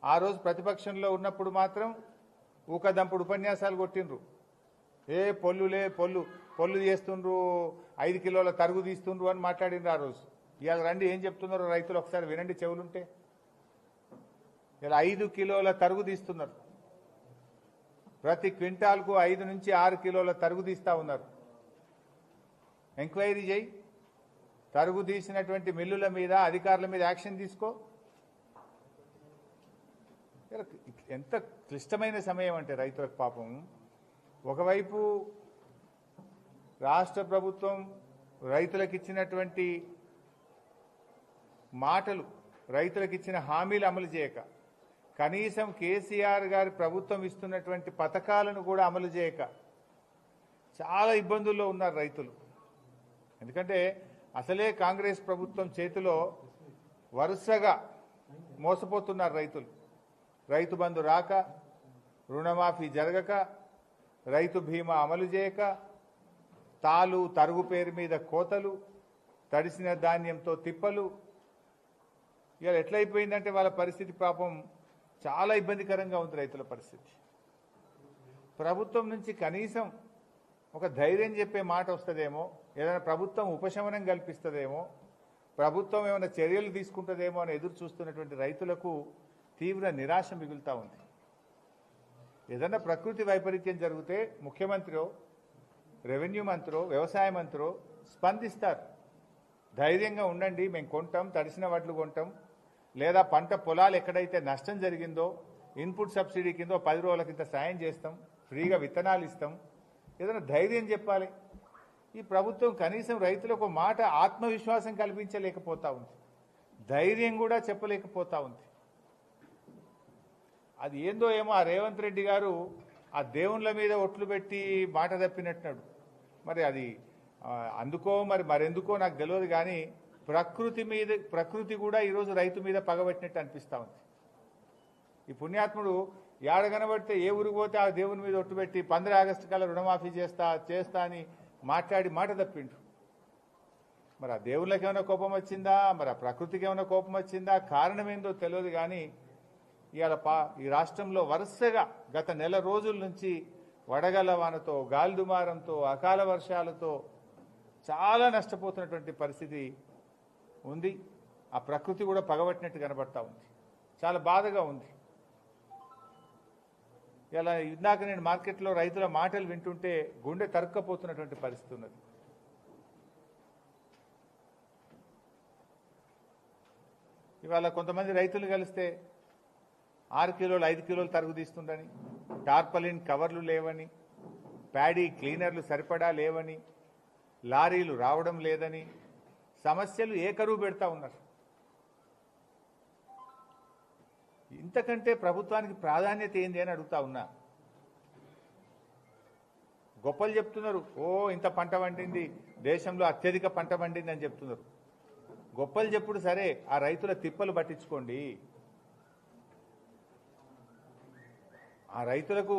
ఆ రోజు ప్రతిపక్షంలో ఉన్నప్పుడు మాత్రం ఊకదంపుడు ఉపన్యాసాలు కొట్టిండ్రు. ఏ పొల్లులే పొల్లు చేస్తుండ్రు, 5 కిలోల తరుగు తీస్తుండ్రు అని మాట్లాడిండ్రు ఆ రోజు. ఇవాళ రండి ఏం చెప్తున్నారో రైతులు ఒకసారి వినండి చెవులుంటే. ఇలా 5 కిలోల తరుగు తీస్తున్నారు. ప్రతి క్వింటాల్కు 5 నుంచి 6 కిలోల తరుగు తీస్తా ఉన్నారు. ఎంక్వైరీ చేయి, తరుగు తీసినటువంటి మిల్లుల మీద అధికారుల మీద యాక్షన్ తీసుకో. ఎంత క్లిష్టమైన సమయం అంటే రైతులకు పాపం. ఒకవైపు రాష్ట్ర ప్రభుత్వం రైతులకు ఇచ్చినటువంటి మాటలు, రైతులకు ఇచ్చిన హామీలు అమలు చేయక, కనీసం కేసీఆర్ గారి ప్రభుత్వం ఇస్తున్నటువంటి పథకాలను కూడా అమలు చేయక చాలా ఇబ్బందుల్లో ఉన్నారు రైతులు. ఎందుకంటే అసలే కాంగ్రెస్ ప్రభుత్వం చేతిలో వరుసగా మోసపోతున్నారు రైతులు. రైతు బంధు రాక, రుణమాఫీ జరగక, రైతు బీమా అమలు చేయక, తరుగు పేరు మీద కోతలు, తడిసిన ధాన్యంతో తిప్పలు. ఇవాళ ఎట్లయిపోయిందంటే వాళ్ళ పరిస్థితి పాపం చాలా ఇబ్బందికరంగా ఉంది రైతుల పరిస్థితి. ప్రభుత్వం నుంచి కనీసం ఒక ధైర్యం చెప్పే మాట వస్తుందేమో, ఏదైనా ప్రభుత్వం ఉపశమనం కల్పిస్తుందేమో, ప్రభుత్వం ఏమైనా చర్యలు తీసుకుంటుందేమో అని ఎదురు చూస్తున్నటువంటి రైతులకు తీవ్ర నిరాశ మిగులుతూ ఉంది. ఏదన్నా ప్రకృతి వైపరీత్యం జరిగితే ముఖ్యమంత్రో, రెవెన్యూ మంత్రో, వ్యవసాయ మంత్రో స్పందిస్తారు. ధైర్యంగా ఉండండి, మేము కొంటాం, తడిసిన వడ్లు కొంటాం, లేదా పంట పొలాలు ఎక్కడైతే నష్టం జరిగిందో ఇన్పుట్ సబ్సిడీ కింద 10 రోజుల కింద సాయం చేస్తాం, ఫ్రీగా విత్తనాలు ఇస్తాం, ఏదైనా ధైర్యం చెప్పాలి. ఈ ప్రభుత్వం కనీసం రైతులకు మాట ఆత్మవిశ్వాసం కల్పించలేకపోతా ఉంది, ధైర్యం కూడా చెప్పలేకపోతా ఉంది. అది ఏందో ఏమో ఆ రేవంత్ రెడ్డి గారు ఆ దేవుళ్ళ మీద ఒట్లు పెట్టి మాట తప్పినట్టున్నాడు. మరి అది అందుకో మరెందుకో నాకు తెలియదు. కానీ ప్రకృతి కూడా ఈరోజు రైతు మీద పగబట్టినట్టు అనిపిస్తూ ఉంది. ఈ పుణ్యాత్ముడు ఏడ కనబడితే ఏ ఊరికి పోతే ఆ దేవుని మీద ఒట్టు పెట్టి 15 ఆగస్టు కల్లా రుణమాఫీ చేస్తా అని మాట్లాడి మాట తప్పిండు. మరి ఆ దేవుళ్ళకి ఏమైనా కోపం వచ్చిందా, మరి ఆ ప్రకృతికి ఏమైనా కోపం వచ్చిందా, కారణం ఏందో తెలియదు. కానీ ఇవాళ ఈ రాష్ట్రంలో వరుసగా గత నెల రోజుల నుంచి వడగళ్ల వానతో, గాలిదుమారంతో, అకాల వర్షాలతో చాలా నష్టపోతున్నటువంటి పరిస్థితి ఉంది. ఆ ప్రకృతి కూడా పగబట్టినట్టు కనబడతా ఉంది. చాలా బాధగా ఉంది. ఇలా ఇందాక నేను మార్కెట్లో రైతుల మాటలు వింటుంటే గుండె తరుక్కపోతున్నటువంటి పరిస్థితి ఉన్నది. ఇవాళ కొంతమంది రైతులు కలిస్తే 6 కిలోలు 5 కిలోలు తరుగు తీస్తుండని, టార్పలిన్ కవర్లు లేవని, ప్యాడీ క్లీనర్లు సరిపడా లేవని, లారీలు రావడం లేదని సమస్యలు ఏకరువు పెడతా ఉన్నారు. ఇంతకంటే ప్రభుత్వానికి ప్రాధాన్యత ఏంది అని అడుగుతా ఉన్నా. గొప్పలు చెప్తున్నారు, ఇంత పంట పండింది, దేశంలో అత్యధిక పంట పండింది అని చెప్తున్నారు. గొప్పలు చెప్పుడు సరే, ఆ రైతుల తిప్పలు పట్టించుకోండి. ఆ రైతులకు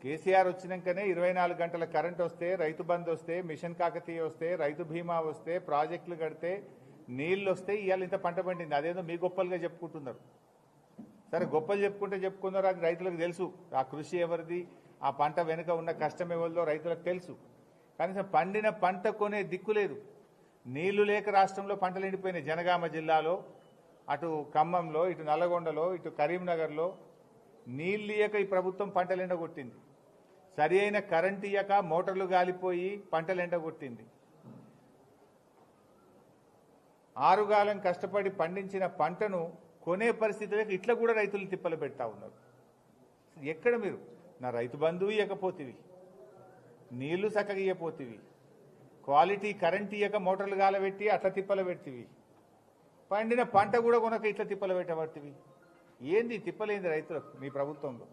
కేసీఆర్ వచ్చినాకనే 24 గంటల కరెంట్ వస్తే, రైతు బంధు వస్తే, మిషన్ కాకతీయ వస్తే, రైతు బీమా వస్తే, ప్రాజెక్టులు కడితే, నీళ్లు వస్తే ఇవాళ ఇంత పంట పండింది. అదేదో మీ గొప్పలుగా చెప్పుకుంటున్నారు. సరే, గొప్పలు చెప్పుకున్నారు, అది రైతులకు తెలుసు. ఆ కృషి ఎవరిది, ఆ పంట వెనుక ఉన్న కష్టం ఎవరిదో రైతులకు తెలుసు. కనీసం పండిన పంట కొనే దిక్కు లేదు. నీళ్లు లేక రాష్ట్రంలో పంటలు ఎండిపోయినాయి. జనగామ జిల్లాలో, అటు ఖమ్మంలో, ఇటు నల్లగొండలో, ఇటు కరీంనగర్లో నీళ్ళు ఇయ్యక ఈ ప్రభుత్వం పంటలు ఎండగొట్టింది. సరి అయిన కరెంట్ ఇయ్యక మోటార్లు గాలిపోయి పంటలు ఎండగొట్టింది. ఆరుగాలం కష్టపడి పండించిన పంటను కొనే పరిస్థితులకు ఇట్లా కూడా రైతులు తిప్పలు పెడతా ఉన్నారు. ఎక్కడ మీరు నా రైతు బంధువు ఇవ్వకపోతివి, నీళ్లు చక్కగా ఇవ్వపోతివి, క్వాలిటీ కరెంట్ ఇయ్యక మోటార్లు గాలబెట్టి అట్లా తిప్పలు పెడతీవి, పండిన పంట కూడా కొనక ఇట్లా తిప్పలు పెట్టబడుతుంది. ఏంది తిప్పలేంది రైతులకు మీ ప్రభుత్వంలో?